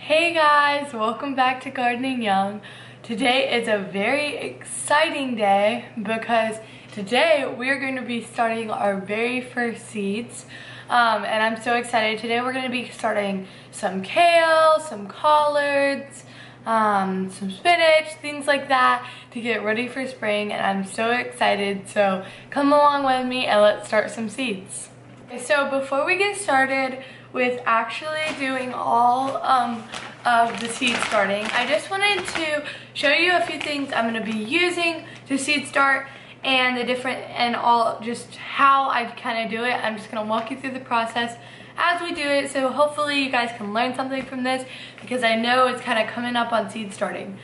Hey guys, welcome back to Gardening Young. Today is a very exciting day because today we're going to be starting our very first seeds. And I'm so excited. Today we're going to be starting some kale, some collards, some spinach, things like that to get ready for spring, and I'm so excited. So come along with me and let's start some seeds. So before we get started with actually doing all of the seed starting, I just wanted to show you a few things I'm going to be using to seed start and the different and all just how I kind of do it. I'm just going to walk you through the process as we do it, so hopefully you guys can learn something from this because I know it's kind of coming up on seed starting.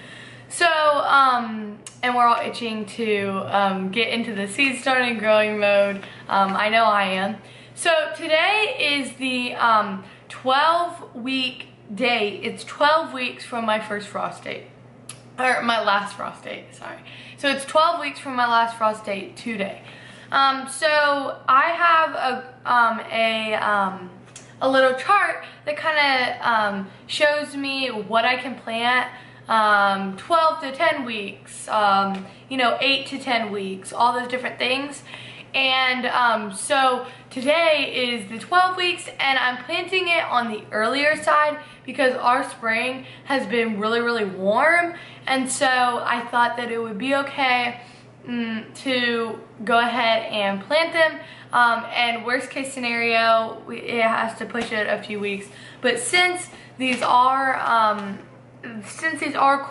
So and we're all itching to get into the seed starting growing mode. I know I am. So today is the 12-week day. It's 12 weeks from my first frost date, or my last frost date, sorry. So it's 12 weeks from my last frost date today. So I have a little chart that kind of shows me what I can plant 12 to 10 weeks, 8 to 10 weeks, all those different things. And so today is the 12 weeks, and I'm planting it on the earlier side because our spring has been really warm, and so I thought that it would be okay to go ahead and plant them. And worst case scenario, it has to push it a few weeks, but since these are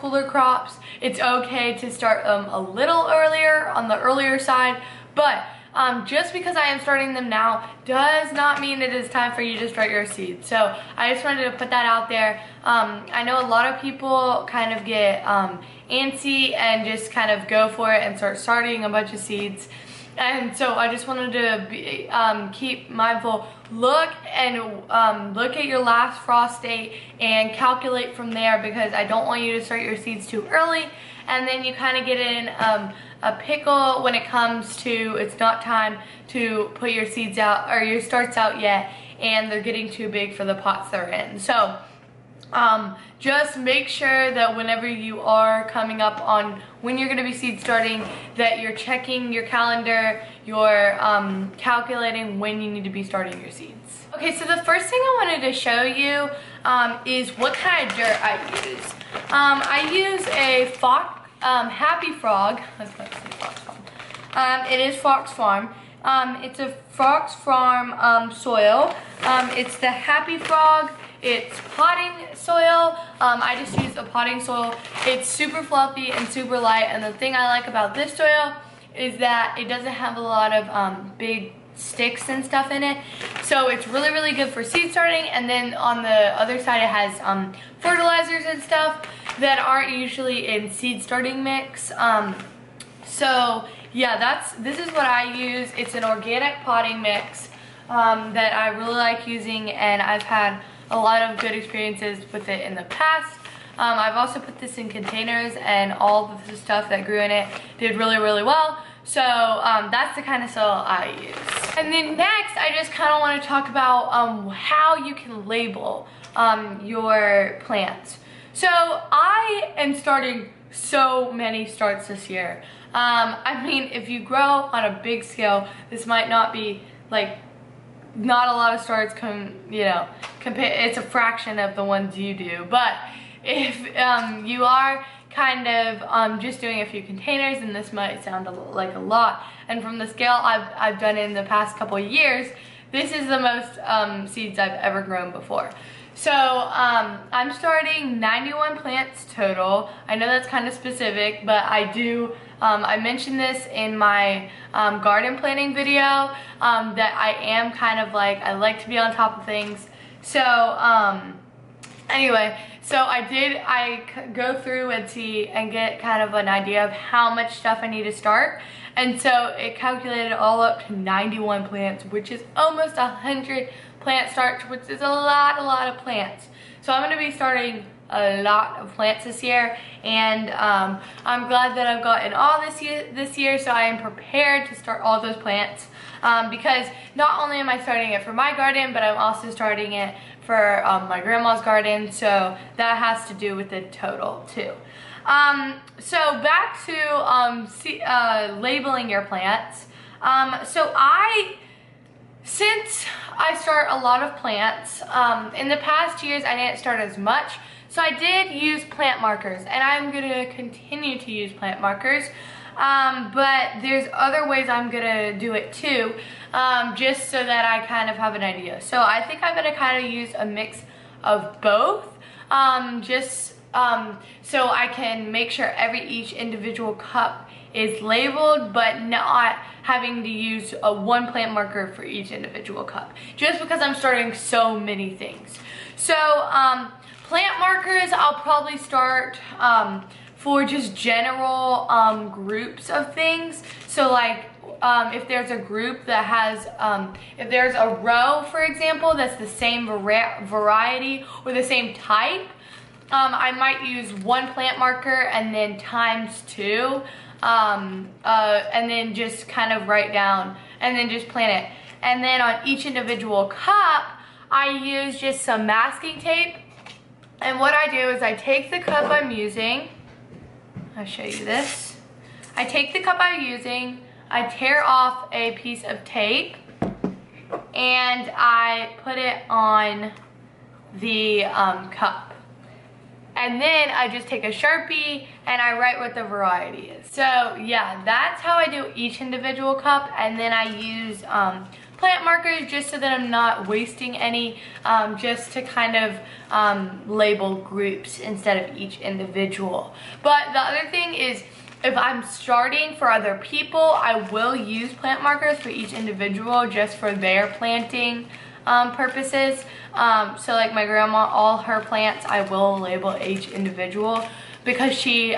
cooler crops, it's okay to start them a little earlier on the earlier side. But just because I am starting them now does not mean it is time for you to start your seeds. So I just wanted to put that out there. I know a lot of people kind of get antsy and just kind of go for it and start starting a bunch of seeds. And so I just wanted to be, keep mindful. Look at your last frost date and calculate from there, because I don't want you to start your seeds too early and then you kind of get in a pickle when it comes to it's not time to put your seeds out or your starts out yet and they're getting too big for the pots they're in. So just make sure that whenever you are coming up on when you're going to be seed starting, that you're checking your calendar, you're calculating when you need to be starting your seeds. Okay, so the first thing I wanted to show you is what kind of dirt I use. I use a Happy Frog. Let's not say Fox Farm. It is Fox Farm. It's a Fox Farm soil. It's the Happy Frog. It's potting soil. I just use a potting soil. It's super fluffy and super light, and the thing I like about this soil is that it doesn't have a lot of big sticks and stuff in it. So it's really good for seed starting. And then on the other side it has fertilizers and stuff that aren't usually in seed starting mix. So yeah, this is what I use. It's an organic potting mix that I really like using, and I've had a lot of good experiences with it in the past. I've also put this in containers, and all of the stuff that grew in it did really well. So that's the kind of soil I use. And then next, I just kind of want to talk about how you can label your plants. So I am starting so many starts this year. I mean, if you grow on a big scale, this might not be like, not a lot of starts it's a fraction of the ones you do. But if you are kind of just doing a few containers, and this might sound like a lot, and from the scale I've done in the past couple of years, this is the most seeds I've ever grown before. So I'm starting 91 plants total. I know that's kind of specific, but I mentioned this in my garden planning video, that I am kind of like, I like to be on top of things. So anyway, so I go through and see and get kind of an idea of how much stuff I need to start. And so it calculated all up to 91 plants, which is almost 100 plant starts, which is a lot of plants. So I'm going to be starting a lot of plants this year, and I'm glad that I've gotten all this year, so I am prepared to start all those plants, because not only am I starting it for my garden, but I'm also starting it for my grandma's garden, so that has to do with the total too. So back to labeling your plants. Since I start a lot of plants, in the past years I didn't start as much, so I did use plant markers, and I'm gonna continue to use plant markers, but there's other ways I'm gonna do it too, just so that I kind of have an idea. So I think I'm gonna kind of use a mix of both, so I can make sure each individual cup is labeled, but not having to use one plant marker for each individual cup, just because I'm starting so many things. So plant markers, I'll probably start for just general groups of things. So like if there's a group that has, if there's a row, for example, that's the same variety or the same type, I might use one plant marker and then times 2, and then just kind of write down and then just plant it. And then on each individual cup, I use just some masking tape. And what I do is I take the cup I'm using, I'll show you this. I take the cup I'm using, I tear off a piece of tape, and I put it on the cup. And then I just take a Sharpie and I write what the variety is. So yeah, that's how I do each individual cup. And then I use plant markers just so that I'm not wasting any, just to kind of label groups instead of each individual. But the other thing is, if I'm starting for other people, I will use plant markers for each individual just for their planting purposes. So like my grandma, all her plants, I will label each individual because she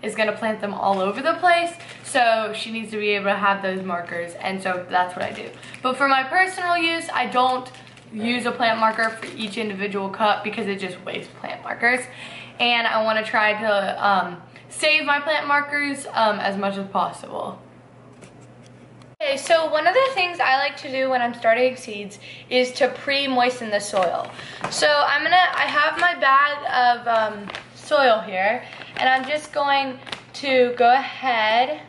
is gonna plant them all over the place. So she needs to be able to have those markers, and so that's what I do. But for my personal use, I don't use a plant marker for each individual cup because it just wastes plant markers. And I wanna try to save my plant markers as much as possible. Okay, so one of the things I like to do when I'm starting seeds is to pre-moisten the soil. So I have my bag of soil here, and I'm just going to go ahead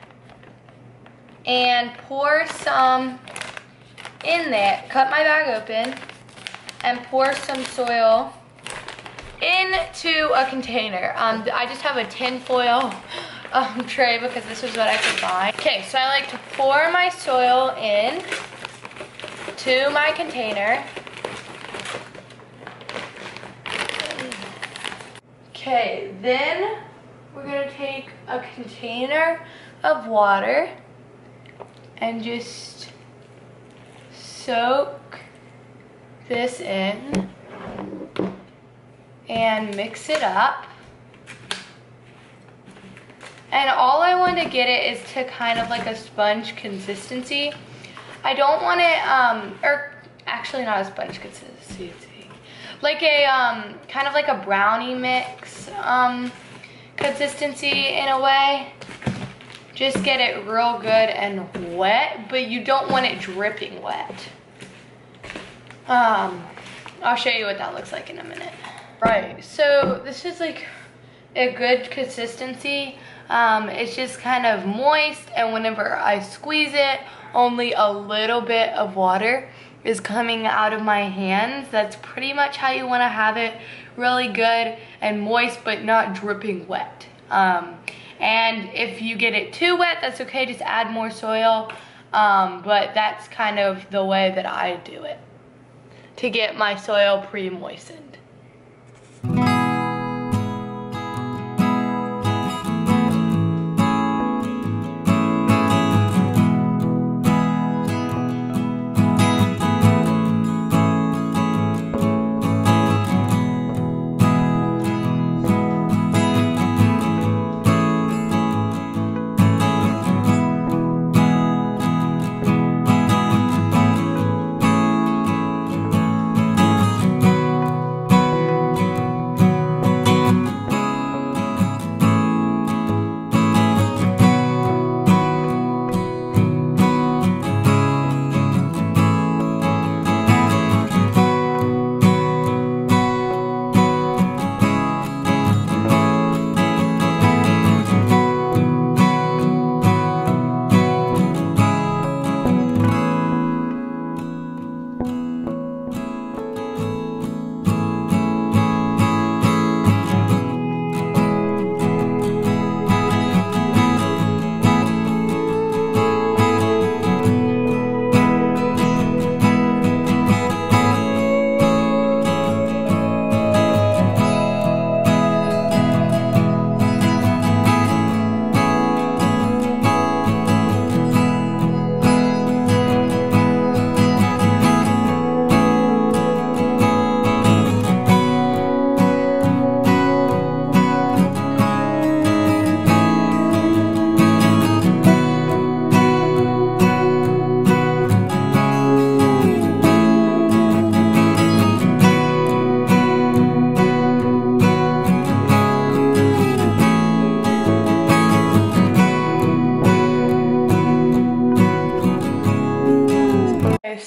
and pour some in there, cut my bag open, and pour some soil into a container. I just have a tin foil tray because this is what I could find. Okay, so I like to pour my soil in to my container. Okay, then we're gonna take a container of water and just soak this in and mix it up. And all I want to get it is to kind of like a sponge consistency. I don't want it, or actually not a sponge consistency, like a kind of like a brownie mix consistency in a way. Just get it real good and wet, but you don't want it dripping wet. I'll show you what that looks like in a minute. Right, so this is like a good consistency. It's just kind of moist, and whenever I squeeze it, only a little bit of water is coming out of my hands. That's pretty much how you want to have it, really good and moist but not dripping wet. And if you get it too wet, that's okay, just add more soil, but that's kind of the way that I do it to get my soil pre-moistened.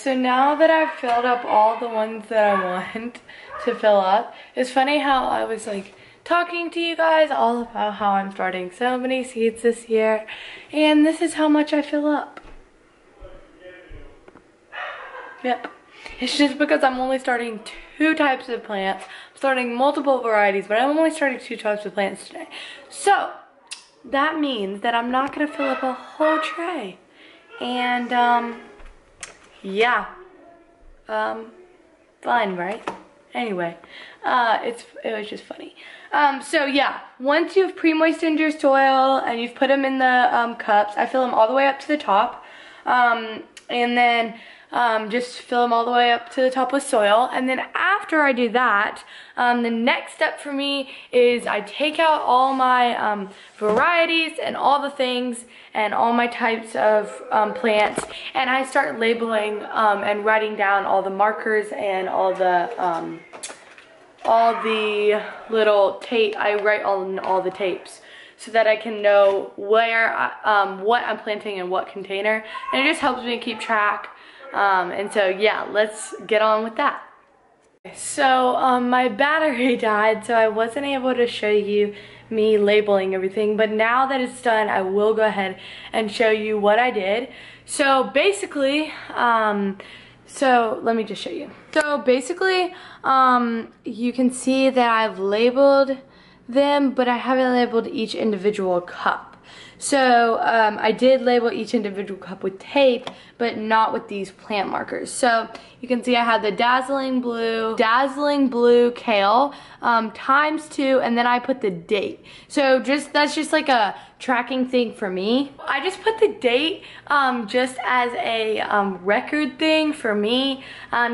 So now that I've filled up all the ones that I want to fill up, it's funny how I was like talking to you guys all about how I'm starting so many seeds this year, and this is how much I fill up. Yep. It's just because I'm only starting 2 types of plants. I'm starting multiple varieties, but I'm only starting 2 types of plants today. So that means that I'm not gonna fill up a whole tray. And yeah. Fun, right? Anyway, it was just funny. So yeah, once you've pre-moistened your soil and you've put them in the cups, I fill them all the way up to the top. And then just fill them all the way up to the top with soil. And then after I do that, the next step for me is I take out all my varieties and all the things and all my types of plants, and I start labeling and writing down all the markers and all the little tape. I write on all the tapes so that I can know where what I'm planting in what container, and it just helps me keep track. And so yeah, let's get on with that. So my battery died, so I wasn't able to show you me labeling everything, but now that it's done, I will go ahead and show you what I did. So basically, so let me just show you. So basically, you can see that I've labeled them, but I haven't labeled each individual cup. So I did label each individual cup with tape, but not with these plant markers. So you can see I had the dazzling blue kale ×2, and then I put the date. So that's just like a tracking thing for me. I just put the date just as a record thing for me,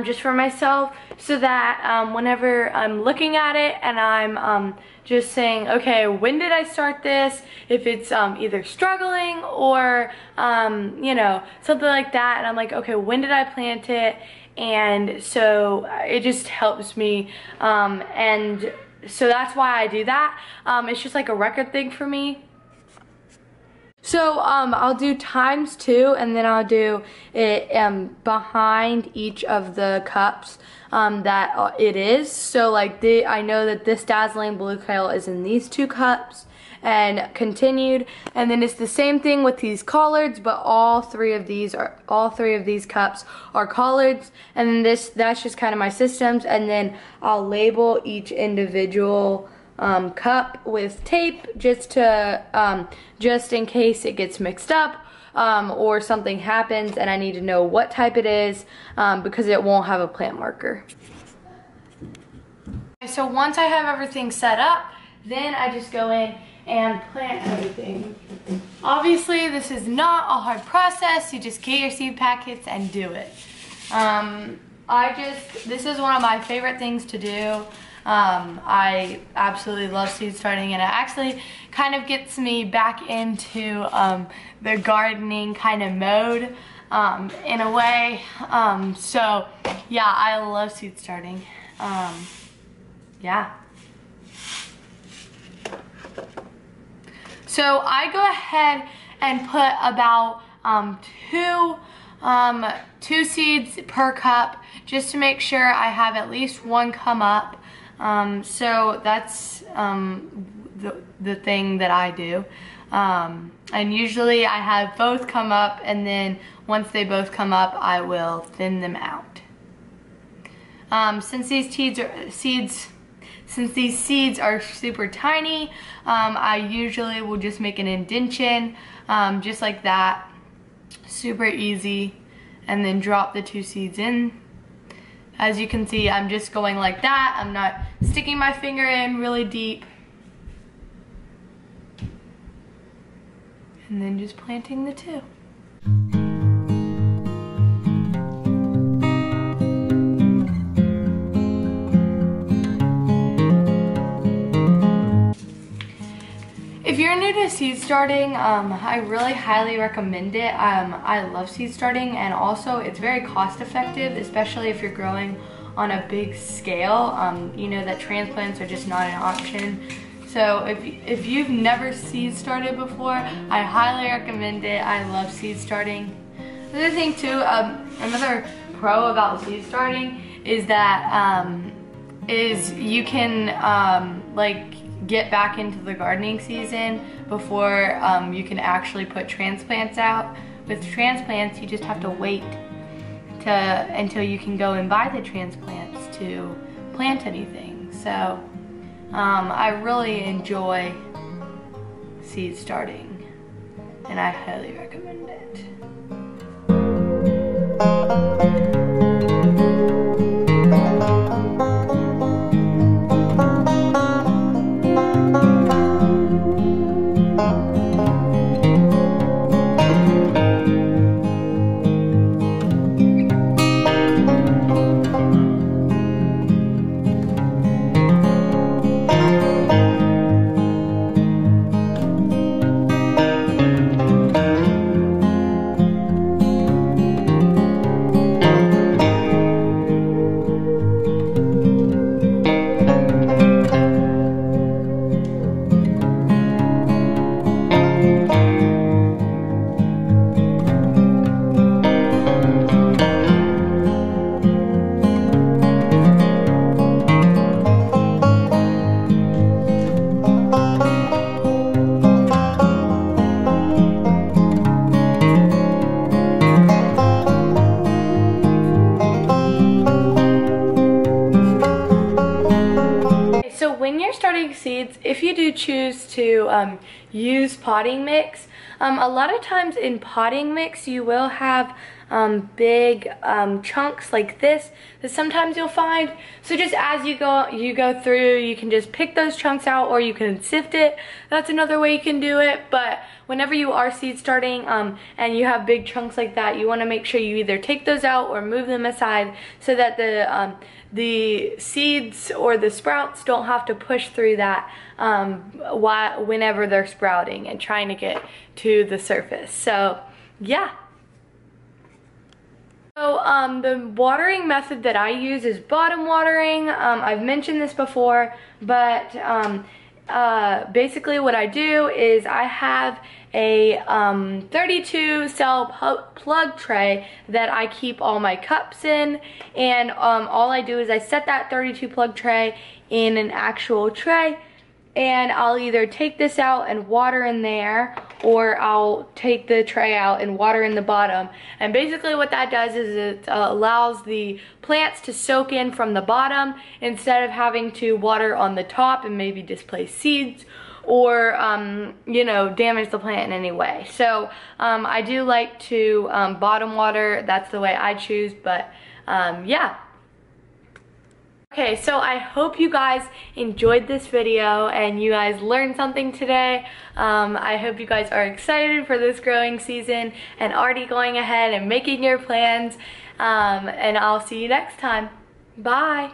just for myself, so that whenever I'm looking at it and I'm just saying, okay, when did I start this? If it's either struggling or, you know, something like that, and I'm like, okay, when did I plant it? And so it just helps me, and so that's why I do that. It's just like a record thing for me. So I'll do ×2, and then I'll do it behind each of the cups that it is. So like I know that this dazzling blue kale is in these 2 cups, and continued, and then it's the same thing with these collards, but all three of these cups are collards, and then that's just kind of my systems. And then I'll label each individual cup with tape just in case it gets mixed up or something happens and I need to know what type it is, because it won't have a plant marker. So once I have everything set up, then I just go in and plant everything. Obviously this is not a hard process. You just get your seed packets and do it. This is one of my favorite things to do. I absolutely love seed starting, and it actually kind of gets me back into the gardening kind of mode in a way. So yeah, I love seed starting. Yeah. So I go ahead and put about two seeds per cup, just to make sure I have at least 1 come up. So that's the thing that I do. And usually I have both come up, and then once they both come up, I will thin them out. Since these seeds are super tiny, I usually will just make an indentation, just like that, super easy, and then drop the 2 seeds in. As you can see, I'm just going like that. I'm not sticking my finger in really deep. And then just planting the 2. If you're new to seed starting, I really highly recommend it. I love seed starting, and also it's very cost effective, especially if you're growing on a big scale. You know that transplants are just not an option. So if you've never seed started before, I highly recommend it. I love seed starting. Another thing too, another pro about seed starting is that you can like get back into the gardening season before you can actually put transplants out. With transplants, you just have to wait until you can go and buy the transplants to plant anything. So I really enjoy seed starting, and I highly recommend it. When you're starting seeds, if you do choose to use potting mix, a lot of times in potting mix you will have big chunks like this that sometimes you'll find. So just as you go through, you can just pick those chunks out, or you can sift it. That's another way you can do it. But whenever you are seed starting and you have big chunks like that, you want to make sure you either take those out or move them aside so that the seeds or the sprouts don't have to push through that whenever they're sprouting and trying to get to the surface. So yeah. So the watering method that I use is bottom watering. I've mentioned this before, but basically what I do is I have a 32 cell plug tray that I keep all my cups in, and all I do is I set that 32 plug tray in an actual tray, and I'll either take this out and water in there, or I'll take the tray out and water in the bottom. And basically what that does is it allows the plants to soak in from the bottom instead of having to water on the top and maybe displace seeds or you know, damage the plant in any way. So I do like to bottom water. That's the way I choose, but yeah. Okay, so I hope you guys enjoyed this video and you guys learned something today. I hope you guys are excited for this growing season and already going ahead and making your plans. And I'll see you next time. Bye.